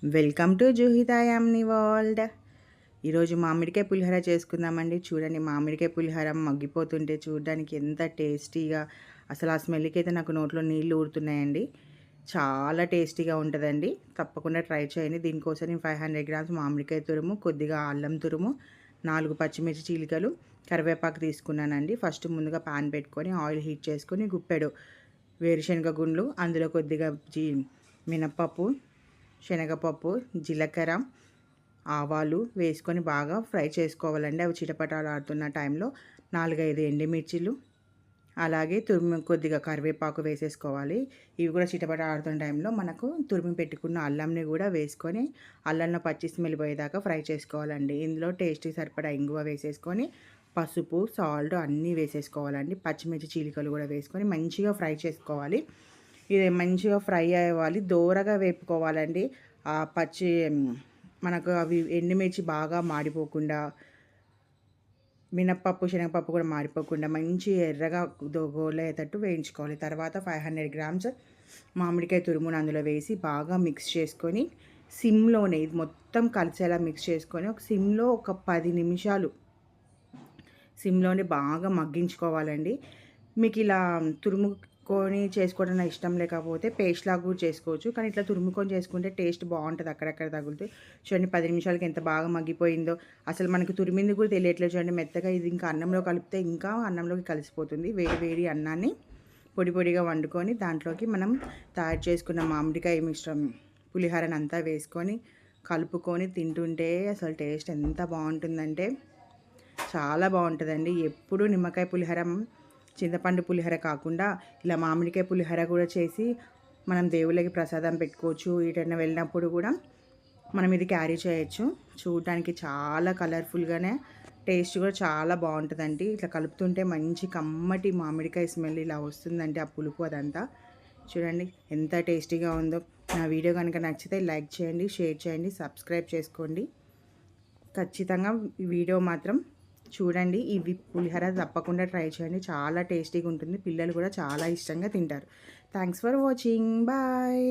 Welcome to Juhita యామ్ని world. ఈరోజు మామిడికాయ పులిహోర చేసుకుందామండి. చూడండి, మామిడికాయ పులిహోర మగ్గిపోతుంటే చూడడానికి ఎంత టేస్టీగా, అసలు ఆ స్మెల్కి అయితే నాకు నోట్లో నీళ్ళు ఊరుతున్నాయండి. చాలా టేస్టీగా ఉంటుందండి. తప్పకుండా ట్రై చేయండి. దీనికోసం నేను 500 గ్రామ్స్ మామిడికాయ తురుము, కొద్దిగా అల్లం తురుము, 4 పచ్చిమిర్చి చీలికలు, కరివేపాకు తీసుకున్నానండి. ఫస్ట్ ముందుగా పాన్ పెట్టుకొని ఆయిల్ హీట్ చేసుకొని గుప్పెడు వేరుశనగ గుండ్లు, అందులో కొద్దిగా మినప్పప్పు, శనగపప్పు, జీలకర్ర, ఆవాలు వేసుకొని బాగా ఫ్రై చేసుకోవాలండి. అవి చిటపటలాడుతున్న టైంలో 4-5 ఎండుమిర్చిలు, అలాగే కొద్దిగా కరివేపాకు వేసేసుకోవాలి. ఇవి కూడా చిటపటలాడుతున్న టైంలో మనకు తురిమి పెట్టుకున్న అల్లంని కూడా వేసుకొని అల్లంలో పచ్చి స్మెల్ పోయేదాకా ఫ్రై చేసుకోవాలండి. ఇందులో టేస్ట్కి సరిపడా ఇంగువ వేసేసుకొని పసుపు, సాల్ట్ అన్నీ వేసేసుకోవాలండి. పచ్చిమిర్చి చీలికలు కూడా వేసుకొని మంచిగా ఫ్రై చేసుకోవాలి. ఇది మంచిగా ఫ్రై అవ్వాలి, దోరగా వేపుకోవాలండి. మనకు అవి ఎండుమిర్చి బాగా మాడిపోకుండా, మినప్పప్పు, శనగపప్పు కూడా మాడిపోకుండా మంచి ఎర్రగా గోలయ్యేటట్టు వేయించుకోవాలి. తర్వాత 500 గ్రామ్స్ మామిడికాయ తురుమును అందులో వేసి బాగా మిక్స్ చేసుకొని సిమ్లోనే ఇది మొత్తం కలిసేలా మిక్స్ చేసుకొని సిమ్లో ఒక 10 నిమిషాలు సిమ్లోనే బాగా మగ్గించుకోవాలండి. మీకు ఇలా తురుముకొని చేసుకోవడం ఇష్టం లేకపోతే పేస్ట్ లాగా కూడా చేసుకోవచ్చు, కానీ ఇట్లా తురుముకొని చేసుకుంటే టేస్ట్ బాగుంటుంది. అక్కడక్కడ తగులుతూ చూడండి 10 నిమిషాలకి ఎంత బాగా మగ్గిపోయిందో. అసలు మనకు తురిమింది కూడా తెలియట్లేదు చూడండి మెత్తగా. ఇది ఇంకా అన్నంలో కలిపితే ఇంకా అన్నంలోకి కలిసిపోతుంది. వేడి వేడి అన్నాన్ని పొడి పొడిగా వండుకొని దాంట్లోకి మనం తయారు చేసుకున్న మామిడికాయ మిశ్రమం పులిహోరని అంతా వేసుకొని కలుపుకొని తింటుంటే అసలు టేస్ట్ ఎంత బాగుంటుందంటే చాలా బాగుంటుందండి. ఎప్పుడు నిమ్మకాయ పులిహోర, చింతపండు పులిహోర కాకుండా ఇలా మామిడికాయ పులిహోర కూడా చేసి మనం దేవుళ్ళకి ప్రసాదం పెట్టుకోవచ్చు. ఎటైనా వెళ్ళినప్పుడు కూడా మనం ఇది క్యారీ చేయొచ్చు. చూడడానికి చాలా కలర్ఫుల్గానే, టేస్ట్ కూడా చాలా బాగుంటుందండి. ఇట్లా కలుపుతుంటే మంచి కమ్మటి మామిడికాయ స్మెల్ ఇలా వస్తుందంటే ఆ పులుపు అదంతా చూడండి ఎంత టేస్టీగా ఉందో. నా వీడియో కనుక నచ్చితే లైక్ చేయండి, షేర్ చేయండి, సబ్స్క్రైబ్ చేసుకోండి. ఖచ్చితంగా ఈ వీడియో మాత్రం చూడండి. ఇవి పులిహోర తప్పకుండా ట్రై చేయండి, చాలా టేస్టీగా ఉంటుంది. పిల్లలు కూడా చాలా ఇష్టంగా తింటారు. Thanks for watching, bye.